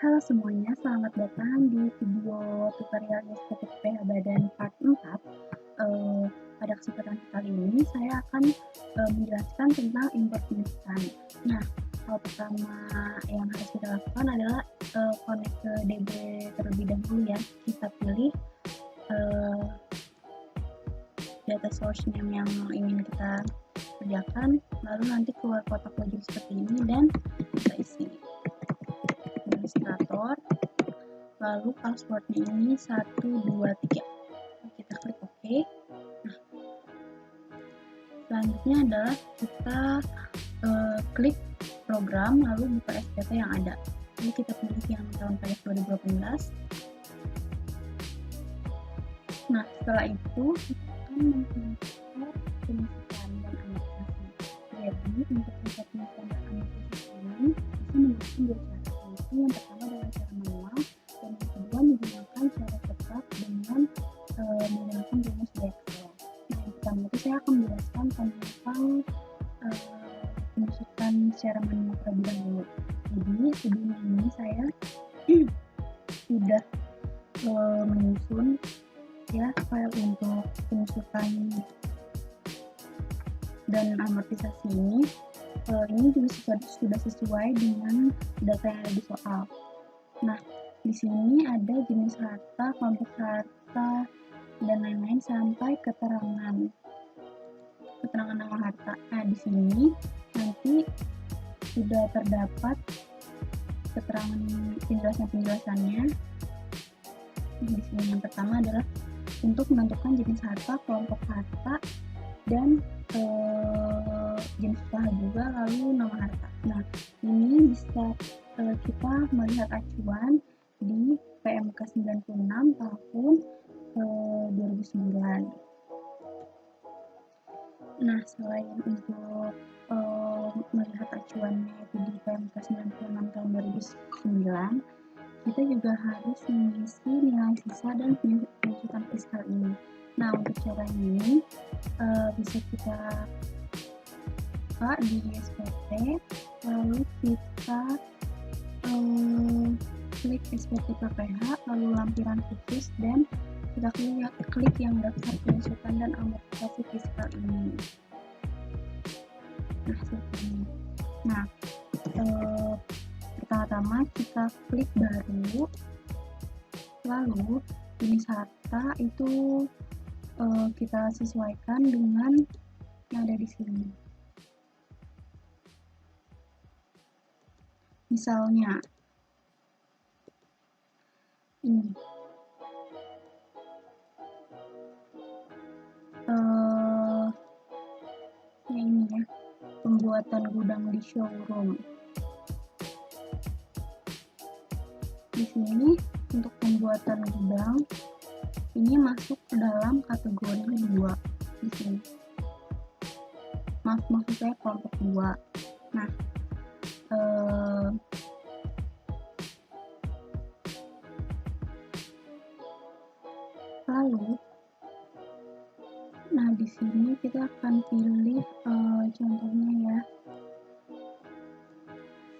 Halo semuanya, selamat datang di video tutorial estetik pH badan part 4. Pada kesempatan kali ini saya akan menjelaskan tentang import penyusutan. Nah, hal pertama yang harus kita lakukan adalah connect ke DB terlebih dahulu ya. Kita pilih data source name yang ingin kita kerjakan, lalu nanti keluar kotak login seperti ini dan kita isi administrator, lalu passwordnya ini 123. Kita klik OK. Nah, selanjutnya adalah kita klik program lalu buka SPT yang ada. Jadi kita pilih yang tahun PF 2018. Nah, setelah itu kita akan memfilter penyusutan dan anotasi. Jadi untuk penyusutan dan anotasi ini bisa menggunakan dua cara, yaitu yang pertama dengan cara manual dan yang kedua menggunakan cara cepat dengan menggunakan rumus Excel. Nah, yang pertama itu saya akan menjelaskan tentang penyusutan secara manual terlebih dahulu. Jadi sebelum ini saya sudah menyusun ya file untuk penyusutan dan amortisasi ini juga sudah sesuai dengan data yang ada di soal. Nah, di sini ada jenis harta, kelompok harta, dan lain-lain sampai keterangan nama harta. Nah, di sini nanti sudah terdapat keterangan penjelasannya. Di sini yang pertama adalah untuk menentukan jenis harta, kelompok harta, dan jenis usaha juga, lalu nama harta. Nah, ini bisa kita melihat acuan di PMK 96 tahun 2009. Nah, selain untuk melihat acuannya itu di PMK 96 tahun 2009, kita juga harus mengisi nilai sisa dan penyusutan fiskal ini. Nah, untuk cara ini bisa kita buka di SPT, lalu kita klik SPT PPH, lalu lampiran khusus, dan kita klik yang daftar penyusutan dan amortisasi fiskal ini. Nah, seperti ini. Nah, pertama-tama kita klik baru, lalu jenis harta itu kita sesuaikan dengan yang ada di sini. Misalnya ini ini ya, pembuatan gudang di showroom. Di sini untuk pembuatan gudang ini masuk ke dalam kategori 2 di sini. Maksud saya kelompok 2. Nah, lalu di sini kita akan pilih contohnya ya,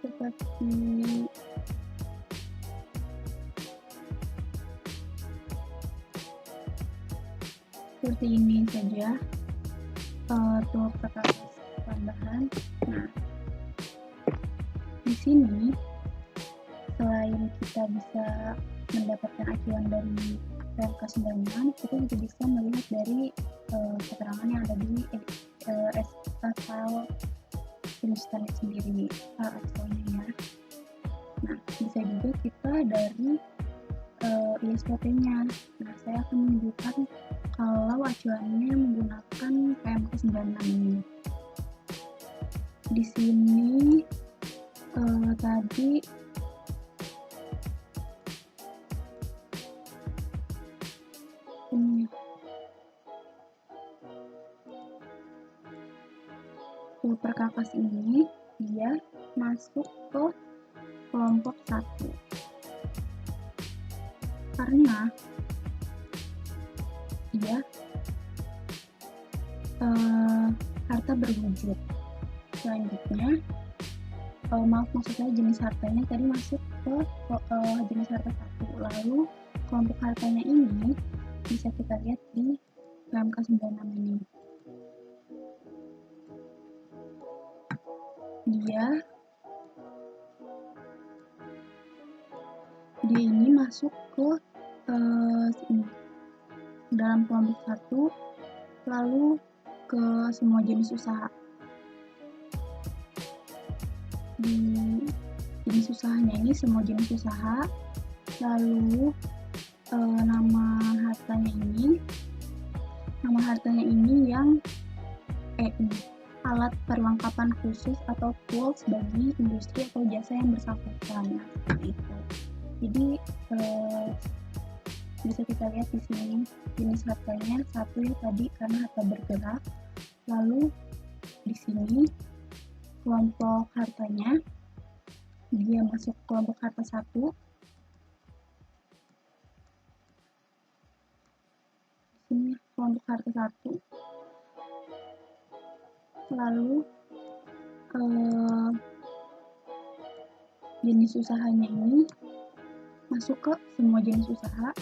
seperti ini saja, telur perkakas tambahan. Nah, di sini selain kita bisa mendapatkan acuan dari PMK 96, kita juga bisa melihat dari keterangan yang ada di file penyusutannya sendiri, file Excel-nya ya. Nah, bisa juga kita dari ISPT-nya. Nah, saya akan menunjukkan kalau acuannya menggunakan PMK 96 ini. Di sini tadi ini perkakas ini dia masuk ke kelompok 1 karena dia harta berwujud. Selanjutnya maksud saya jenis hartanya tadi masuk ke jenis harta 1. Lalu kelompok hartanya ini bisa kita lihat di PMK 96 ini. Dia ini masuk ke dalam kelompok 1, lalu ke semua jenis usaha. Di jenis usahanya ini semua jenis usaha, lalu nama hartanya ini yang EI, alat perlengkapan khusus atau tools bagi industri atau jasa yang bersangkutan. Nah, seperti itu. Jadi bisa kita lihat di sini jenis hartanya 1 ya tadi karena harta bergerak. Lalu di sini kelompok hartanya dia masuk kelompok harta 1. Di sini kelompok harta 1. Lalu jenis usahanya ini masuk ke semua jenis usaha.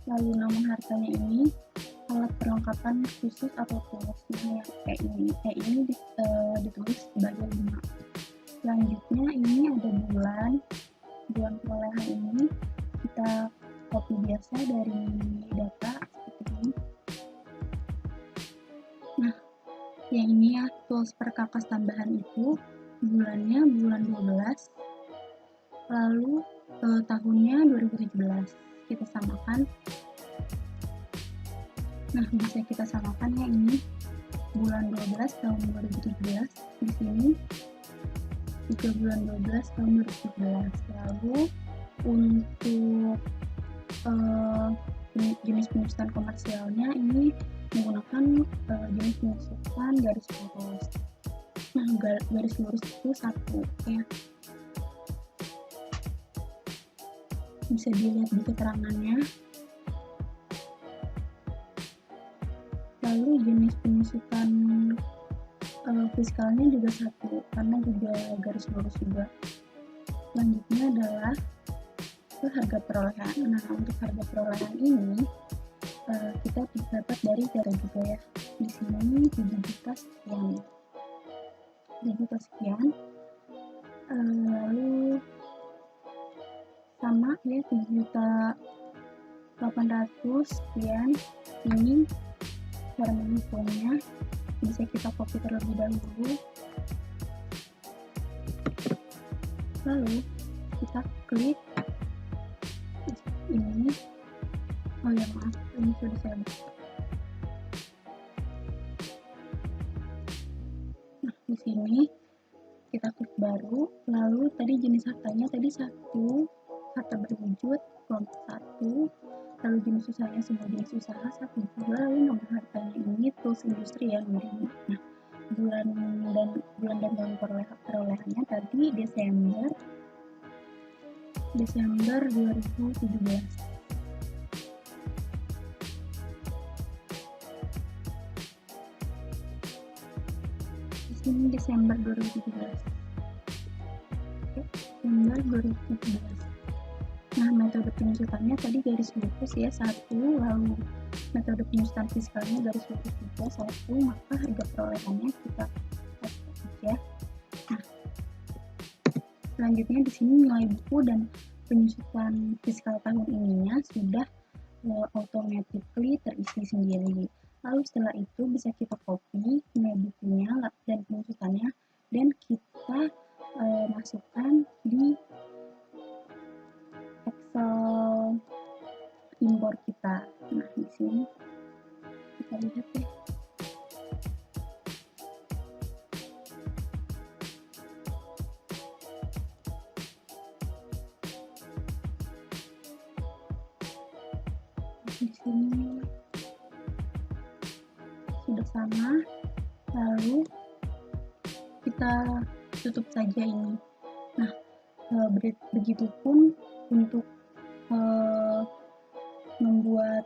Lalu nama hartanya ini alat perlengkapan khusus atau tools. Nah, yang ini ditulis sebagai 5. Selanjutnya ini ada bulan perolehan ini kita copy biasa dari data seperti ini. Nah, yang ini ya tools perkakas tambahan itu bulannya bulan 12, lalu tahunnya 2017. Kita samakan. Nah, bisa kita samakan ya, ini bulan 12 tahun 2017, di sini juga bulan 12 tahun 2017. Lalu untuk jenis penyusutan komersialnya ini menggunakan jenis penyusutan garis lurus. Nah, garis lurus itu 1 ya. Bisa dilihat di keterangannya. Lalu jenis penyusutan fiskalnya juga 1 karena juga garis lurus juga. Selanjutnya adalah harga perolehan. Nah, untuk harga perolehan ini kita dapat dari data juga ya. Di sini 7 juta sekian. 7 juta sekian. Lalu sama ya 7 juta 800 sekian. Ini cara menghitungnya bisa kita copy terlebih dahulu, lalu kita klik ini. Oh ya, maaf, ini sudah saya buka. Nah, di sini kita klik baru, lalu tadi jenis hartanya tadi 1 harta berwujud kelompok 1, lalu jenis usahanya semua jenis usaha 1 juga, lalu nama hartanya ini tools industri ya. Nah, bulan dan tahun perolehannya tadi Desember 2017. Di sini Desember 2017. Desember 2017. Nah, metode penyusutannya tadi garis lurus ya 1, lalu metode penyusutan fiskalnya garis lurus juga 1, maka harga perolehannya kita hapus aja. Nah, selanjutnya di sini nilai buku dan penyusutan fiskal tahun ininya sudah automatically terisi sendiri. Lalu setelah itu bisa kita copy nilai bukunya dan penyusutannya dan kita masukkan di Excel impor kita. Nah, di sini kita lihat ya. Di sini sudah sama. Lalu kita tutup saja ini. Nah, begitupun untuk membuat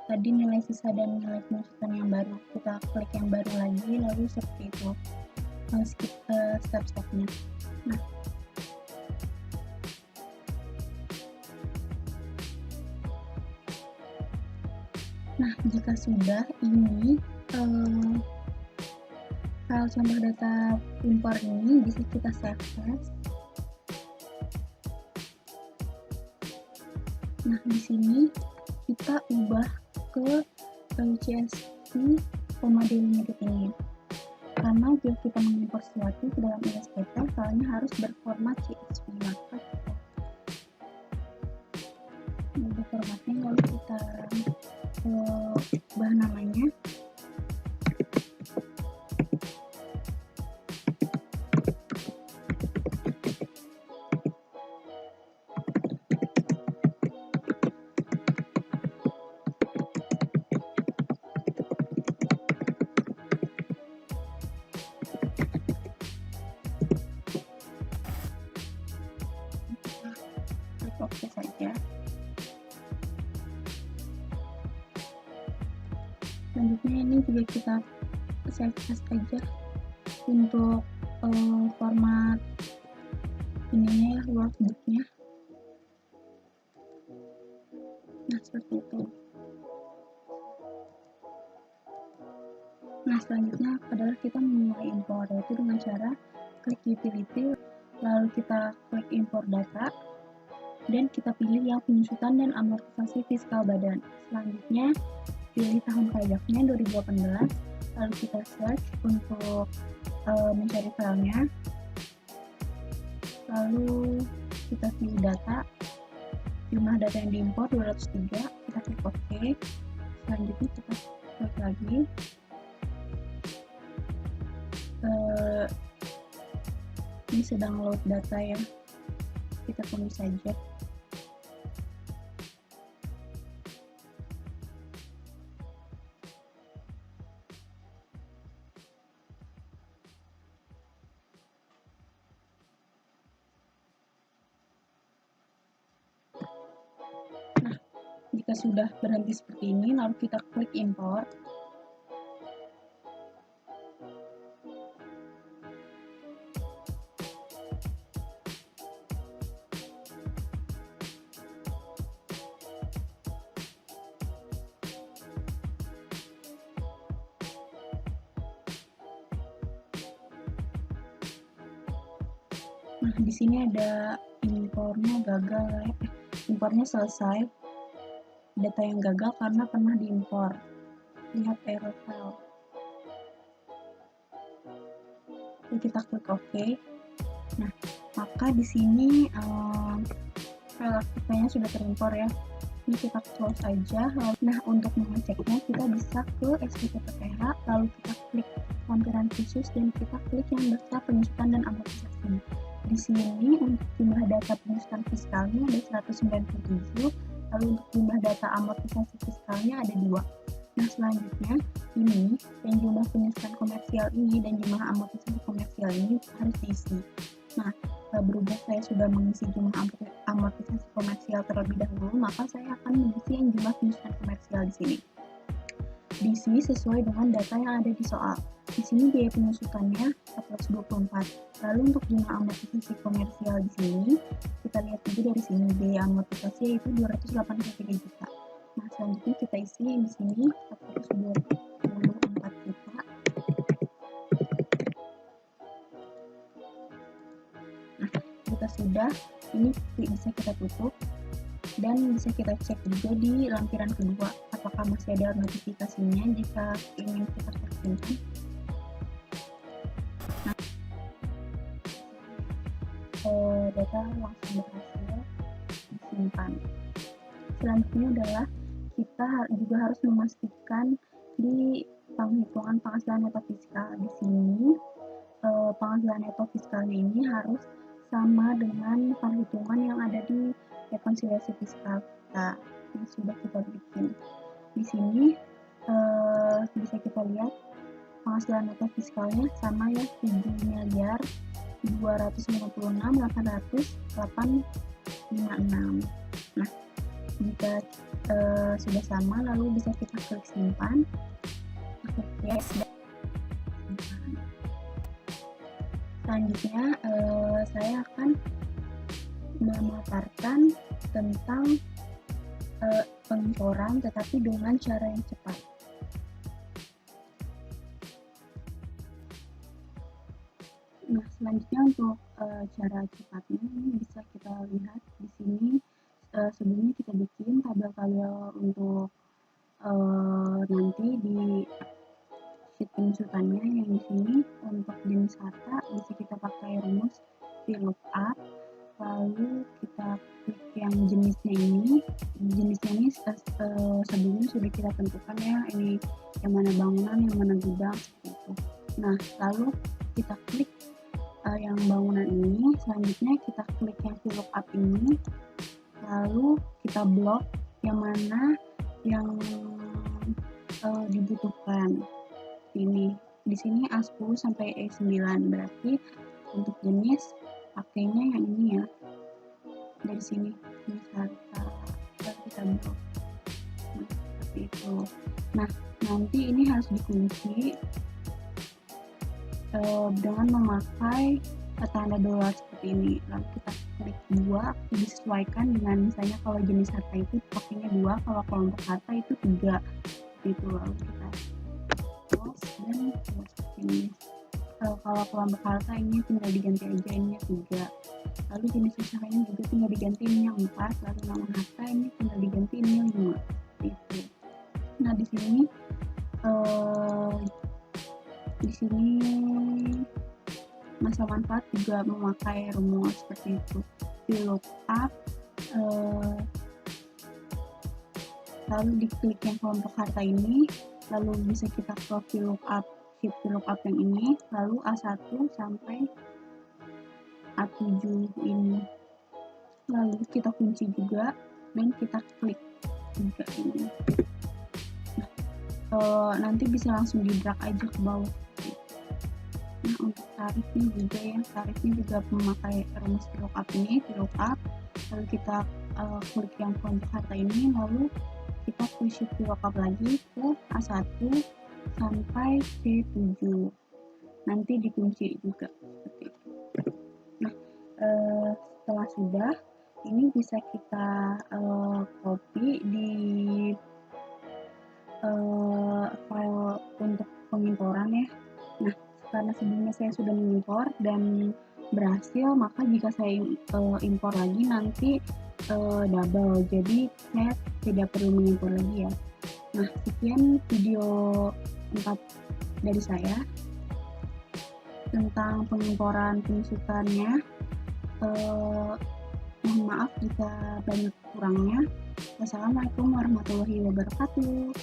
tadi nilai sisa dan nilai penyusutan yang baru, kita klik yang baru lagi, lalu seperti itu. step-stepnya. Nah, jika sudah, ini file contoh data impor ini bisa kita save as. Nah, di sini kita ubah ke CSV delimiter ini. Karena jika kita mengimpor sesuatu ke dalam LSPT, filenya harus berformat CSV. Maka kita ubah formatnya, lalu kita ubah namanya. Oke saja. Selanjutnya ini juga kita save as aja untuk format ininya ya, workbooknya. Nah, seperti itu. Nah, selanjutnya adalah kita memulai impor, yaitu dengan cara klik utility, lalu kita klik import data, dan kita pilih yang penyusutan dan amortisasi fiskal badan. Selanjutnya pilih tahun pajaknya 2018, lalu kita search untuk mencari filenya, lalu kita pilih data, jumlah data yang diimpor 203, kita klik OK. Selanjutnya kita klik lagi, ini sedang load data ya, kita tunggu saja. Nah, jika sudah berhenti seperti ini, lalu kita klik import. Nah, di sini ada impornya gagal, impornya selesai. Data yang gagal karena pernah diimpor. Lihat error file. Lalu kita klik OK. Nah, maka di sini file aktifnya sudah terimpor ya. Ini kita close aja. Nah, untuk mengeceknya kita bisa ke SPT/PPH, lalu kita klik lampiran khusus dan kita klik yang daftar penyusutan dan amortisasi. Di sini untuk jumlah data penyusutan fiskalnya ada 197, lalu untuk jumlah data amortisasi fiskalnya ada 2. Nah, selanjutnya ini yang jumlah penyusutan komersial ini dan jumlah amortisasi komersial ini harus diisi. Nah, berhubung saya sudah mengisi jumlah amortisasi komersial terlebih dahulu, maka saya akan mengisi yang jumlah penyusutan komersial di sini. Diisi sesuai dengan data yang ada di soal. Di sini biaya penyusutannya 424. Lalu untuk jumlah amortisasi komersial di sini, kita lihat juga dari sini biaya amortisasi yaitu 283 juta. Nah, selanjutnya kita isi di sini 424 juta. Nah, jika sudah, ini bisa kita tutup dan bisa kita cek juga di lampiran kedua apakah masih ada notifikasinya jika ingin kita simpan. Nah, data langsung berhasil disimpan. Selanjutnya adalah kita juga harus memastikan di penghitungan penghasilan neto fiskal. Di sini penghasilan neto fiskalnya ini harus sama dengan perhitungan yang ada di rekonsiliasi fiskal kita yang sudah kita bikin. Di sini bisa kita lihat penghasilan neto fiskalnya sama ya, 7.256.800.856. Nah, jika sudah sama, lalu bisa kita klik simpan. Klik yes. Selanjutnya saya akan memaparkan tentang penginforan tetapi dengan cara yang cepat. Nah, selanjutnya untuk cara cepatnya ini bisa kita lihat di sini. Sebelumnya kita bikin tabel-tabel untuk nanti di sheet pengusutannya yang di sini. Untuk jenis kata bisa kita pakai rumus VLOOKUP, lalu kita klik yang jenisnya ini. Sebelumnya sudah kita tentukan ya, ini yang mana bangunan, yang mana gudang, seperti itu. Nah, lalu kita klik yang bangunan ini. Selanjutnya kita klik yang VLOOKUP ini, lalu kita blok yang mana yang dibutuhkan. Ini di sini A10 sampai E9, berarti untuk jenis pakainya yang ini ya, dari sini jenis harta kita blok. Nah, seperti itu. Nah, nanti ini harus dikunci dengan memakai tanda dolar seperti ini. Lalu kita klik 2, disesuaikan dengan misalnya kalau jenis harta itu pakainya 2, kalau kelompok harta itu 3. Itu lalu kita close dan close seperti ini. Kalau kelompok harta ini tinggal diganti aja, ini 3. Lalu jenis usaha ini juga tinggal diganti ini yang 4, lalu nama harta ini tinggal diganti ini yang 5. Itu. Nah, di sini masa manfaat juga memakai rumus seperti itu. VLOOKUP, lalu diklik yang kelompok harta ini, lalu bisa kita ke VLOOKUP, sheet VLOOKUP yang ini, lalu A1 sampai A7 ini. Lalu kita kunci juga dan kita klik juga ini. Nah, nanti bisa langsung di drag aja ke bawah. Nah, untuk tarifnya juga ya, tarifnya juga memakai rumus VLOOKUP ini, VLOOKUP, lalu kita klik yang kelompok harta ini, lalu kita push VLOOKUP lagi ke A1 sampai C7, nanti dikunci juga seperti itu. Nah, setelah sudah, ini bisa kita copy di file untuk penginforan ya. Nah, karena sebelumnya saya sudah mengimpor dan berhasil, maka jika saya impor lagi nanti double, jadi saya tidak perlu mengimpor lagi ya. Nah, sekian video 4 dari saya tentang pengimporan pengusutannya. Mohon maaf jika banyak kurangnya. Wassalamualaikum warahmatullahi wabarakatuh.